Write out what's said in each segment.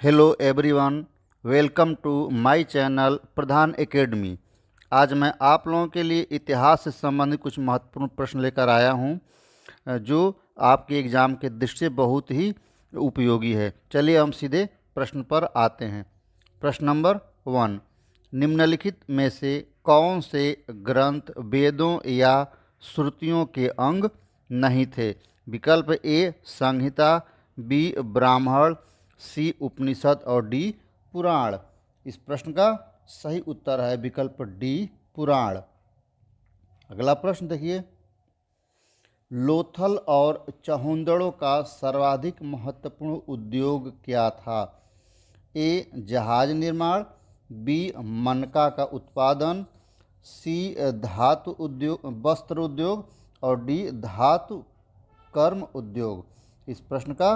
Hello everyone, welcome to my channel Pradhan Academy. आज मैं आप लोगों के लिए इतिहास से संबंधित कुछ महत्वपूर्ण प्रश्न लेकर आया हूं, जो आपके एग्ज़ाम के दृष्टि से बहुत ही उपयोगी है। चलिए हम सीधे प्रश्न पर आते हैं। प्रश्न नंबर 1, निम्नलिखित में से कौन से ग्रंथ वेदों या श्रुतियों के अंग नहीं थे? विकल्प ए संहिता, बी ब्राह्मण, सी उपनिषद और डी पुराण। इस प्रश्न का सही उत्तर है विकल्प डी पुराण। अगला प्रश्न देखिए, लोथल और चहुंदड़ों का सर्वाधिक महत्वपूर्ण उद्योग क्या था? ए जहाज निर्माण, बी मनका का उत्पादन, सी धातु उद्योग वस्त्र उद्योग और डी धातु कर्म उद्योग। इस प्रश्न का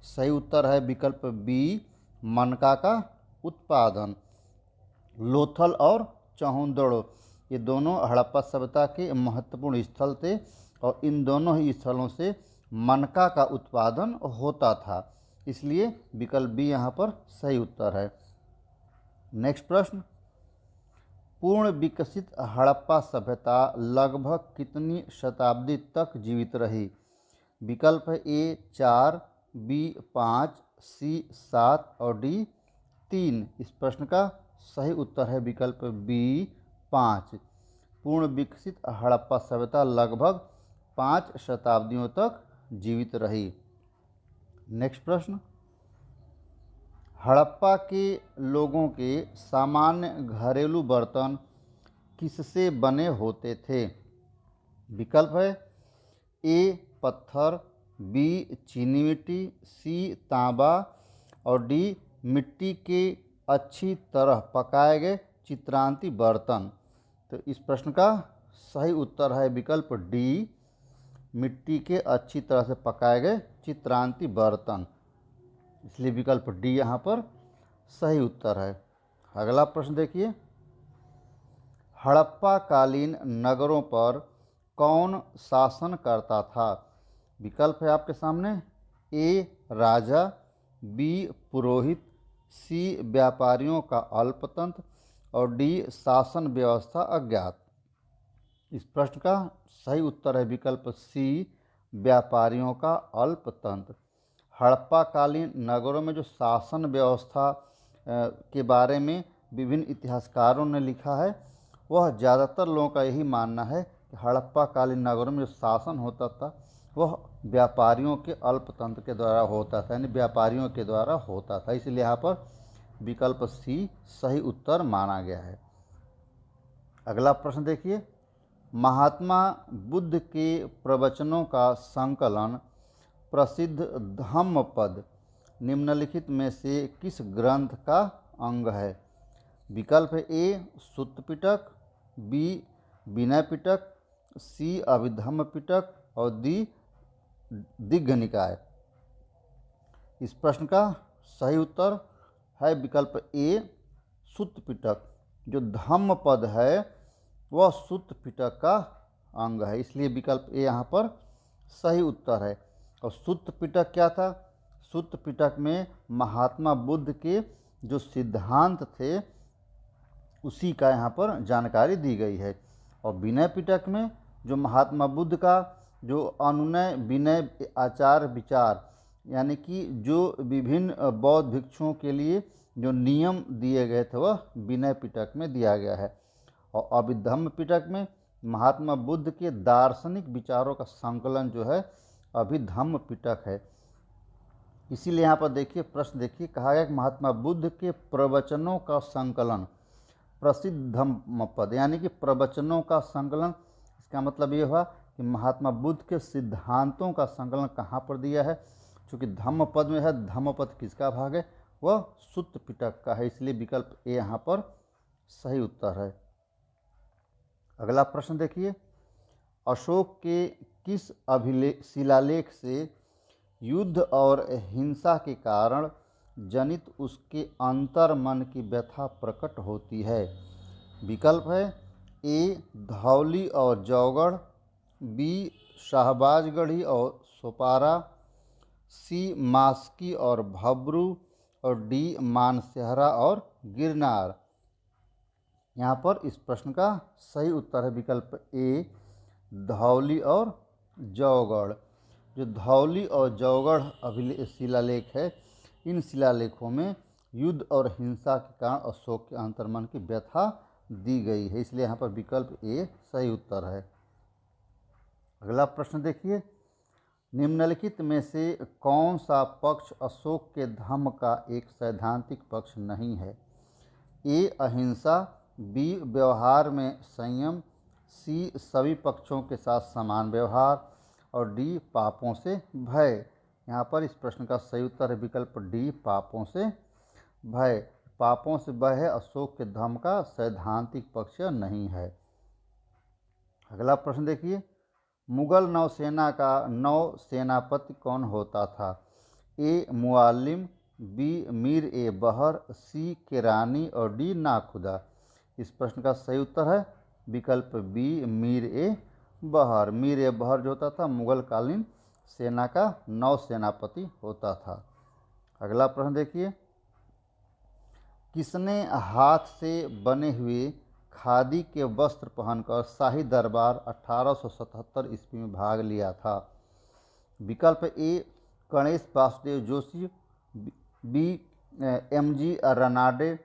सही उत्तर है विकल्प बी मनका का उत्पादन। लोथल और चहुंदड़ो ये दोनों हड़प्पा सभ्यता के महत्वपूर्ण स्थल थे और इन दोनों ही स्थलों से मनका का उत्पादन होता था, इसलिए विकल्प बी यहाँ पर सही उत्तर है। नेक्स्ट प्रश्न, पूर्ण विकसित हड़प्पा सभ्यता लगभग कितनी शताब्दी तक जीवित रही? विकल्प ए 4, बी 5, सी 7 और डी 3। इस प्रश्न का सही उत्तर है विकल्प बी 5। पूर्ण विकसित हड़प्पा सभ्यता लगभग 5 शताब्दियों तक जीवित रही। नेक्स्ट प्रश्न, हड़प्पा के लोगों के सामान्य घरेलू बर्तन किससे बने होते थे? विकल्प है ए पत्थर, बी चीनी मिट्टी, सी तांबा और डी मिट्टी के अच्छी तरह पकाए गए चित्रांती बर्तन। तो इस प्रश्न का सही उत्तर है विकल्प डी मिट्टी के अच्छी तरह से पकाए गए चित्रांती बर्तन, इसलिए विकल्प डी यहाँ पर सही उत्तर है। अगला प्रश्न देखिए, हड़प्पा कालीन नगरों पर कौन शासन करता था? विकल्प है आपके सामने, ए राजा, बी पुरोहित, सी व्यापारियों का अल्पतंत्र और डी शासन व्यवस्था अज्ञात। इस प्रश्न का सही उत्तर है विकल्प सी व्यापारियों का अल्पतंत्र। हड़प्पा कालीन नगरों में जो शासन व्यवस्था के बारे में विभिन्न इतिहासकारों ने लिखा है, वह ज़्यादातर लोगों का यही मानना है कि हड़प्पा कालीन नगरों में जो शासन होता था वह व्यापारियों के अल्पतंत्र के द्वारा होता था, यानी व्यापारियों के द्वारा होता था, इसलिए यहाँ पर विकल्प सी सही उत्तर माना गया है। अगला प्रश्न देखिए, महात्मा बुद्ध के प्रवचनों का संकलन प्रसिद्ध धम्मपद निम्नलिखित में से किस ग्रंथ का अंग है? विकल्प ए सुत्त पिटक, बी विनय पिटक, सी अभिधम्म पिटक और डी दिग्घ निकाय। इस प्रश्न का सही उत्तर है विकल्प ए सुत्त पिटक। जो धम्म पद है वह सुत्त पिटक का अंग है, इसलिए विकल्प ए यहाँ पर सही उत्तर है। और सुत्त पिटक क्या था? सुत्त पिटक में महात्मा बुद्ध के जो सिद्धांत थे उसी का यहाँ पर जानकारी दी गई है। और विनय पिटक में जो महात्मा बुद्ध का जो अनुनय विनय आचार विचार, यानी कि जो विभिन्न बौद्ध भिक्षुओं के लिए जो नियम दिए गए थे वह विनय पिटक में दिया गया है। और अभिधम्म पिटक में महात्मा बुद्ध के दार्शनिक विचारों का संकलन जो है अभिधम्म पिटक है। इसीलिए यहाँ पर देखिए प्रश्न देखिए, कहा गया कि महात्मा बुद्ध के प्रवचनों का संकलन प्रसिद्ध धम्मपद, यानी कि प्रवचनों का संकलन, इसका मतलब ये हुआ कि महात्मा बुद्ध के सिद्धांतों का संकलन कहाँ पर दिया है? चूँकि धम्मपद में है, धम्मपद किसका भाग है? वह सुत्त पिटक का है, इसलिए विकल्प ए यहाँ पर सही उत्तर है। अगला प्रश्न देखिए, अशोक के किस शिलालेख से युद्ध और हिंसा के कारण जनित उसके अंतर मन की व्यथा प्रकट होती है? विकल्प है ए धौली और जौगढ़, बी शाहबाजगढ़ी और सोपारा, सी मास्की और भब्रू और डी मानसेहरा और गिरनार। यहाँ पर इस प्रश्न का सही उत्तर है विकल्प ए धौली और जौगढ़। जो धौली और जौगढ़ शिलालेख है, इन शिलालेखों में युद्ध और हिंसा के कारण अशोक के अंतर्मन की व्यथा दी गई है, इसलिए यहाँ पर विकल्प ए सही उत्तर है। अगला प्रश्न देखिए, निम्नलिखित में से कौन सा पक्ष अशोक के धम्म का एक सैद्धांतिक पक्ष नहीं है? ए अहिंसा, बी व्यवहार में संयम, सी सभी पक्षों के साथ समान व्यवहार और डी पापों से भय। यहाँ पर इस प्रश्न का सही उत्तर है विकल्प डी पापों से भय। पापों से भय है अशोक के धम्म का सैद्धांतिक पक्ष नहीं है। अगला प्रश्न देखिए, मुगल नौसेना का नौ सेनापति कौन होता था? ए मुअल्लिम, बी मीर ए बहर, सी केरानी और डी नाखुदा। इस प्रश्न का सही उत्तर है विकल्प बी मीर ए बहर। मीर ए बहर जो होता था मुगल कालीन सेना का नौ सेनापति होता था। अगला प्रश्न देखिए, किसने हाथ से बने हुए खादी के वस्त्र पहनकर शाही दरबार 1877 ईस्वी में भाग लिया था? विकल्प A Ganesh Vasudev Joshi, B M G Ranade,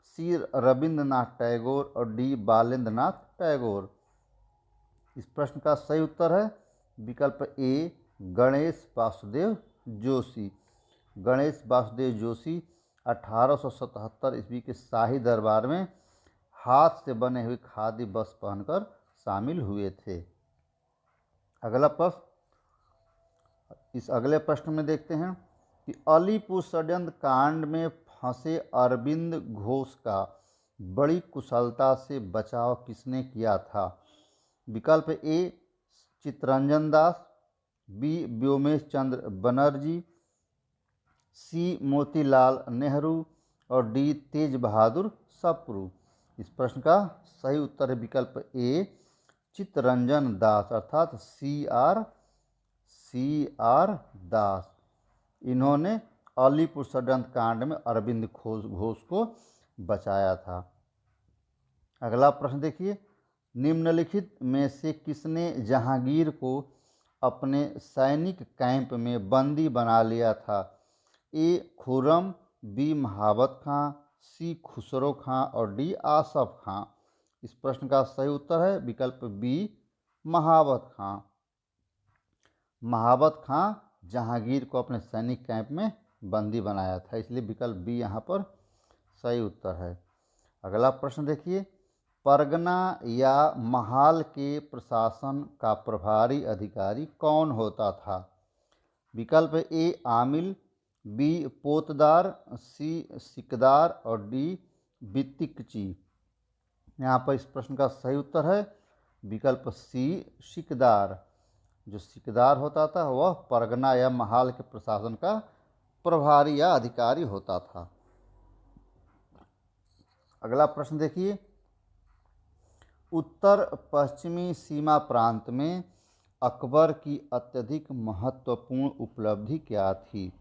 C Rabindranath Tagore और डी बालेंद्रनाथ टैगोर। इस प्रश्न का सही उत्तर है विकल्प ए गणेश वासुदेव जोशी। गणेश वासुदेव जोशी 1877 ईस्वी के शाही दरबार में हाथ से बने हुए खादी वस्त्र पहनकर शामिल हुए थे। अगला प्रश्न, इस अगले प्रश्न में देखते हैं कि अलीपुर षड्यंत्र कांड में फंसे अरविंद घोष का बड़ी कुशलता से बचाव किसने किया था? विकल्प ए चित्तरंजन दास, बी व्योमेश चंद्र बनर्जी, सी मोतीलाल नेहरू और डी तेज बहादुर सप्रू। इस प्रश्न का सही उत्तर है विकल्प ए चित्तरंजन दास अर्थात सी आर दास। इन्होंने अलीपुर षड्यंत्र कांड में अरविंद घोष को बचाया था। अगला प्रश्न देखिए, निम्नलिखित में से किसने जहांगीर को अपने सैनिक कैंप में बंदी बना लिया था? ए खुर्रम, बी महाबत खां, सी खुसरो खां और डी आसफ खां। इस प्रश्न का सही उत्तर है विकल्प बी महाबत खां। महाबत खां जहांगीर को अपने सैनिक कैंप में बंदी बनाया था, इसलिए विकल्प बी यहाँ पर सही उत्तर है। अगला प्रश्न देखिए, परगना या महाल के प्रशासन का प्रभारी अधिकारी कौन होता था? विकल्प ए आमिल, बी पोतदार, सी सिकदार और डी बित्तिकची। यहाँ पर इस प्रश्न का सही उत्तर है विकल्प सी सिकदार। जो सिकदार होता था वह परगना या महाल के प्रशासन का प्रभारी या अधिकारी होता था। अगला प्रश्न देखिए, उत्तर पश्चिमी सीमा प्रांत में अकबर की अत्यधिक महत्वपूर्ण उपलब्धि क्या थी?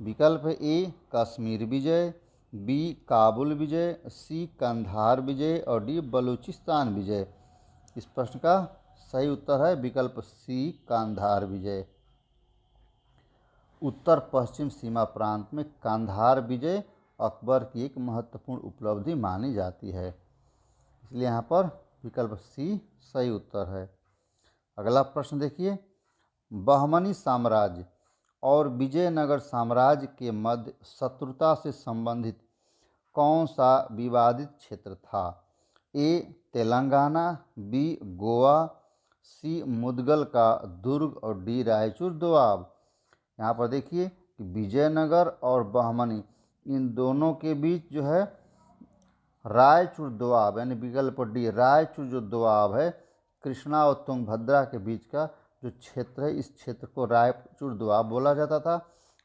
विकल्प ए कश्मीर विजय, बी काबुल विजय, सी कंधार विजय और डी बलूचिस्तान विजय। इस प्रश्न का सही उत्तर है विकल्प सी कंधार विजय। उत्तर पश्चिम सीमा प्रांत में कंधार विजय अकबर की एक महत्वपूर्ण उपलब्धि मानी जाती है, इसलिए यहाँ पर विकल्प सी सही उत्तर है। अगला प्रश्न देखिए, बहमनी साम्राज्य और विजयनगर साम्राज्य के मध्य शत्रुता से संबंधित कौन सा विवादित क्षेत्र था? ए तेलंगाना, बी गोवा, सी मुदगल का दुर्ग और डी रायचूर दोआब। यहाँ पर देखिए कि विजयनगर और बहमनी इन दोनों के बीच जो है रायचूर दोआब यानी विकल्प डी रायचूर जो दोआब है कृष्णा और तुंगभद्रा के बीच का जो क्षेत्र है, इस क्षेत्र को रायचूर दोआब बोला जाता था।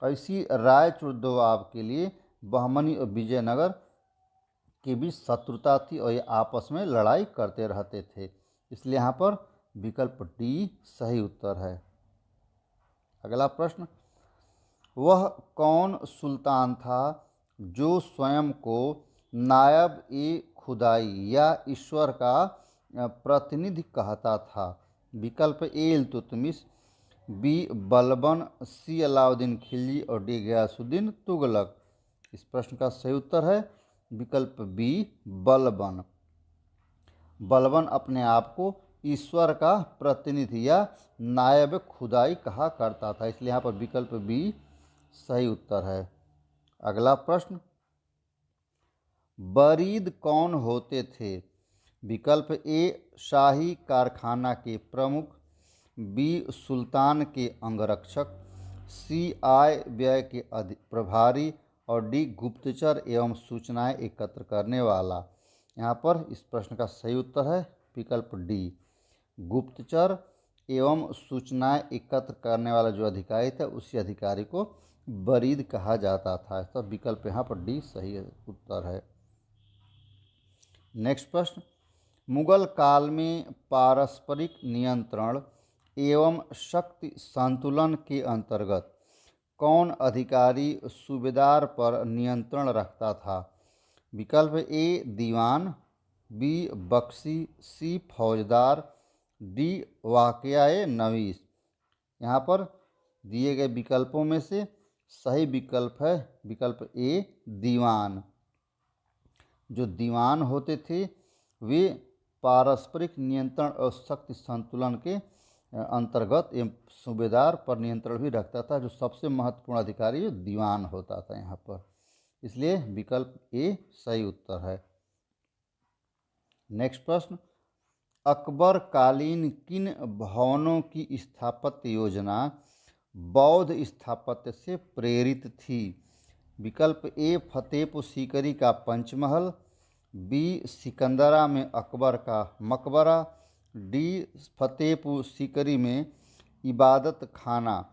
और इसी रायचूर दोआब के लिए बहमनी और विजयनगर के बीच शत्रुता थी और ये आपस में लड़ाई करते रहते थे, इसलिए यहाँ पर विकल्प डी सही उत्तर है। अगला प्रश्न, वह कौन सुल्तान था जो स्वयं को नायब ए खुदाई या ईश्वर का प्रतिनिधि कहता था। विकल्प ए इल्तुतमिश, बी बलबन, सी अलाउद्दीन खिलजी और डी गयासुद्दीन तुगलक। इस प्रश्न का सही उत्तर है विकल्प बी बलबन। बलबन अपने आप को ईश्वर का प्रतिनिधि या नायब खुदाई कहा करता था, इसलिए यहाँ पर विकल्प बी सही उत्तर है। अगला प्रश्न, बरीद कौन होते थे? विकल्प ए शाही कारखाना के प्रमुख, बी सुल्तान के अंगरक्षक, सी आय व्यय के प्रभारी और डी गुप्तचर एवं सूचनाएं एकत्र करने वाला। यहाँ पर इस प्रश्न का सही उत्तर है विकल्प डी, गुप्तचर एवं सूचनाएं एकत्र करने वाला जो अधिकारी था उसी अधिकारी को बरीद कहा जाता था। तो विकल्प यहाँ पर डी सही उत्तर है। नेक्स्ट प्रश्न, मुगल काल में पारस्परिक नियंत्रण एवं शक्ति संतुलन के अंतर्गत कौन अधिकारी सूबेदार पर नियंत्रण रखता था? विकल्प ए दीवान, बी बख्शी, सी फौजदार, डी वाक़या नवीस। यहाँ पर दिए गए विकल्पों में से सही विकल्प है विकल्प ए दीवान। जो दीवान होते थे वे पारस्परिक नियंत्रण और शक्ति संतुलन के अंतर्गत सूबेदार पर नियंत्रण भी रखता था। जो सबसे महत्वपूर्ण अधिकारी दीवान होता था यहाँ पर, इसलिए विकल्प ए सही उत्तर है। नेक्स्ट प्रश्न, अकबर कालीन किन भवनों की स्थापत्य योजना बौद्ध स्थापत्य से प्रेरित थी? विकल्प ए फतेहपुर सीकरी का पंचमहल, बी सिकंदरा में अकबर का मकबरा, डी फतेहपुर सीकरी में इबादत खाना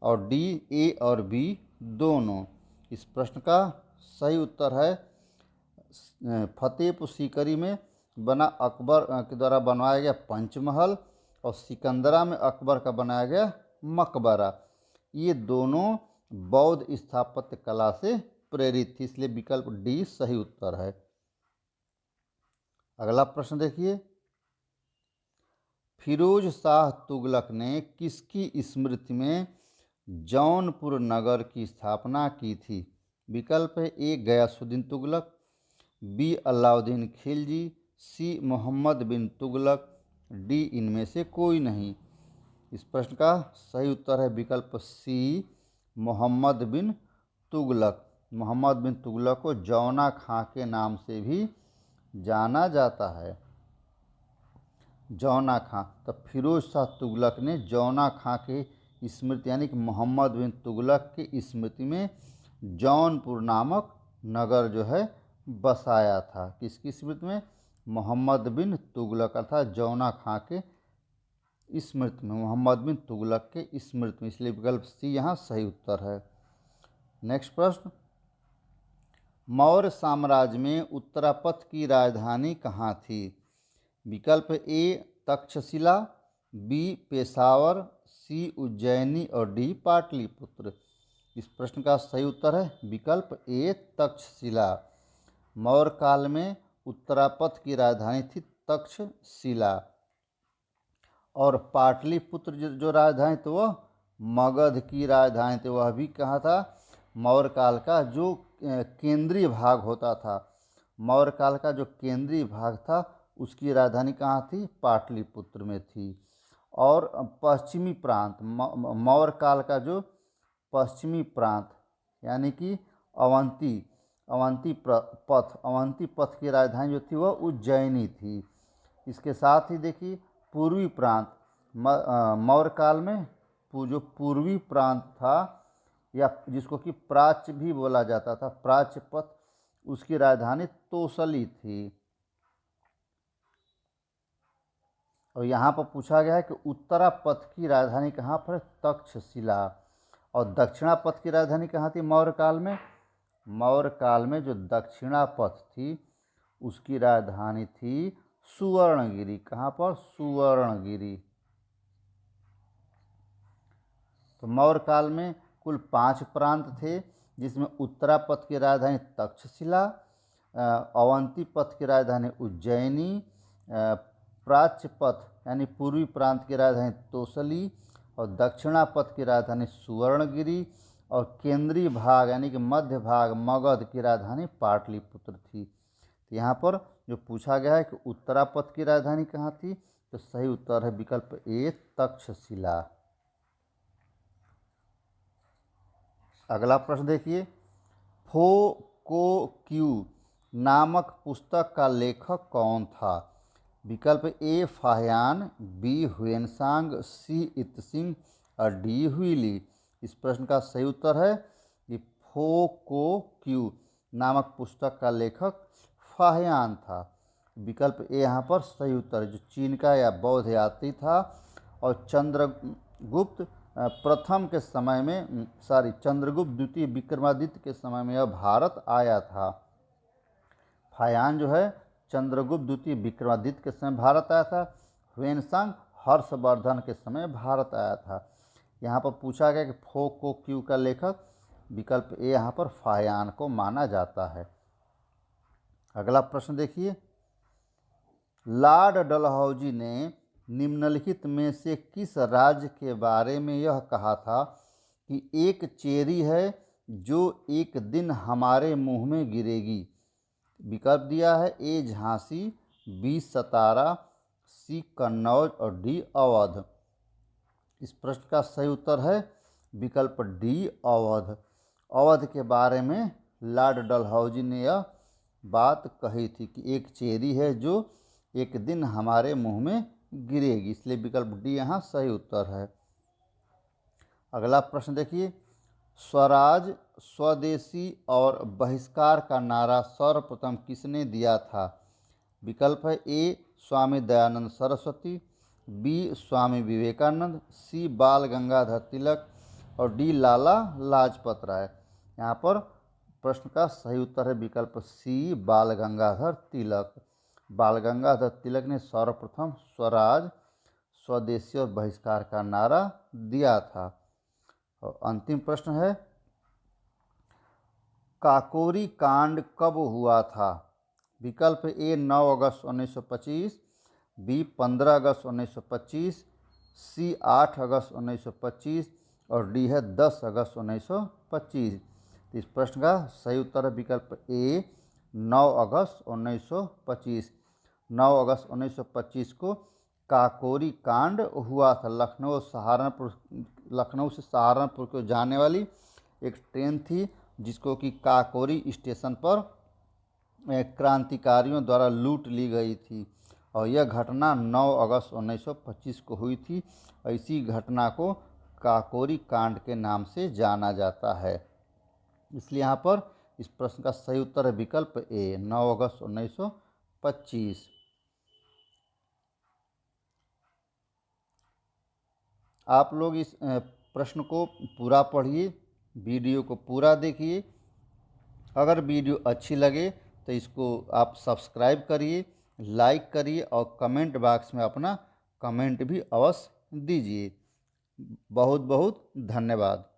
और डी ए और बी दोनों। इस प्रश्न का सही उत्तर है फतेहपुर सीकरी में बना अकबर के द्वारा बनवाया गया पंचमहल और सिकंदरा में अकबर का बनाया गया मकबरा। ये दोनों बौद्ध स्थापत्य कला से प्रेरित थी, इसलिए विकल्प डी सही उत्तर है। अगला प्रश्न देखिए, फिरोज शाह तुगलक ने किसकी स्मृति में जौनपुर नगर की स्थापना की थी? विकल्प है ए गयासुद्दीन तुगलक, बी अलाउद्दीन खिलजी, सी मोहम्मद बिन तुगलक, डी इनमें से कोई नहीं। इस प्रश्न का सही उत्तर है विकल्प सी मोहम्मद बिन तुगलक। मोहम्मद बिन तुगलक को जौना खां के नाम से भी जाना जाता है, जौना खां। तो फिरोज शाह तुगलक ने जौना खां के स्मृति यानी कि मोहम्मद बिन तुगलक की स्मृति में जौनपुर नामक नगर जो है बसाया था। किसकी स्मृति में? मोहम्मद बिन तुगलक अर्थात जौना खां के स्मृति में, मोहम्मद बिन तुगलक के स्मृति में, इसलिए विकल्प सी यहाँ सही उत्तर है। नेक्स्ट प्रश्न, मौर्य साम्राज्य में उत्तरापथ की राजधानी कहाँ थी? विकल्प ए तक्षशिला, बी पेशावर, सी उज्जैनी और डी पाटलिपुत्र। इस प्रश्न का सही उत्तर है विकल्प ए तक्षशिला। मौर्य काल में उत्तरापथ की राजधानी थी तक्षशिला और पाटलिपुत्र जो राजधानी थी वह मगध की राजधानी थी। वह भी कहाँ था? मौर्य काल का जो केंद्रीय भाग होता था, मौर्य काल का जो केंद्रीय भाग था उसकी राजधानी कहाँ थी? पाटलिपुत्र में थी। और पश्चिमी प्रांत, मौर्य काल का जो पश्चिमी प्रांत यानी कि अवंती पथ की राजधानी जो थी वह उज्जैनी थी। इसके साथ ही देखिए पूर्वी प्रांत, मौर्य काल में जो पूर्वी प्रांत था या जिसको कि प्राच्य भी बोला जाता था, प्राच्य पथ, उसकी राजधानी तोसली थी। और यहाँ पर पूछा गया है कि उत्तरापथ की राजधानी कहाँ पर? तक्षशिला। और दक्षिणापथ की राजधानी कहाँ थी मौर्य काल में? मौर्य काल में जो दक्षिणापथ थी उसकी राजधानी थी सुवर्णगिरी। कहाँ पर? सुवर्णगिरी। तो मौर्य काल में कुल 5 प्रांत थे जिसमें उत्तरा पथ की राजधानी तक्षशिला, अवंती पथ की राजधानी उज्जैनी, प्राच्य पथ यानी पूर्वी प्रांत की राजधानी तोसली और दक्षिणा पथ की राजधानी सुवर्णगिरी और केंद्रीय भाग यानी कि मध्य भाग मगध की राजधानी पाटलिपुत्र थी। तो यहाँ पर जो पूछा गया है कि उत्तरा पथ की राजधानी कहाँ थी, तो सही उत्तर है विकल्प ए तक्षशिला। अगला प्रश्न देखिए, फो को क्यू नामक पुस्तक का लेखक कौन था? विकल्प ए फाहियान, बी हुएनसांग, सी इत्सिंग और डी हुईली। इस प्रश्न का सही उत्तर है कि फो को क्यू नामक पुस्तक का लेखक फाहियान था। विकल्प ए यहाँ पर सही उत्तर है, जो चीन का या बौद्ध यात्री था और चंद्रगुप्त प्रथम के समय में चंद्रगुप्त द्वितीय विक्रमादित्य के समय में यह भारत आया था। फाहियान जो है चंद्रगुप्त द्वितीय विक्रमादित्य के समय भारत आया था, हुएनसांग हर्षवर्धन के समय भारत आया था। यहाँ पर पूछा गया कि फो को क्यू का लेखक, विकल्प ए यहाँ पर फाहियान को माना जाता है। अगला प्रश्न देखिए, लॉर्ड डलहौजी ने निम्नलिखित में से किस राज्य के बारे में यह कहा था कि एक चेरी है जो एक दिन हमारे मुंह में गिरेगी? विकल्प दिया है ए झांसी, बी सतारा, सी कन्नौज और डी अवध। इस प्रश्न का सही उत्तर है विकल्प डी अवध। अवध के बारे में लॉर्ड डलहौजी ने यह बात कही थी कि एक चेरी है जो एक दिन हमारे मुंह में गिरेगी, इसलिए विकल्प डी यहाँ सही उत्तर है। अगला प्रश्न देखिए, स्वराज, स्वदेशी और बहिष्कार का नारा सर्वप्रथम किसने दिया था? विकल्प है ए स्वामी दयानंद सरस्वती, बी स्वामी विवेकानंद, सी बाल गंगाधर तिलक और डी लाला लाजपत राय। यहाँ पर प्रश्न का सही उत्तर है विकल्प सी बाल गंगाधर तिलक। बाल गंगाधर तिलक ने सर्वप्रथम स्वराज, स्वदेशी और बहिष्कार का नारा दिया था। और अंतिम प्रश्न है, काकोरी कांड कब हुआ था? विकल्प ए 9 अगस्त 1925, बी 15 अगस्त 1925, सी 8 अगस्त 1925 और डी है 10 अगस्त 1925। इस प्रश्न का सही उत्तर है विकल्प ए 9 अगस्त 1925। 9 अगस्त 1925 को काकोरी कांड हुआ था। लखनऊ से सहारनपुर को जाने वाली एक ट्रेन थी जिसको कि काकोरी स्टेशन पर क्रांतिकारियों द्वारा लूट ली गई थी और यह घटना 9 अगस्त 1925 को हुई थी। इसी घटना को काकोरी कांड के नाम से जाना जाता है, इसलिए यहाँ पर इस प्रश्न का सही उत्तर है विकल्प ए 9 अगस्त 1925। आप लोग इस प्रश्न को पूरा पढ़िए, वीडियो को पूरा देखिए। अगर वीडियो अच्छी लगे तो इसको आप सब्सक्राइब करिए, लाइक करिए और कमेंट बॉक्स में अपना कमेंट भी अवश्य दीजिए। बहुत बहुत धन्यवाद।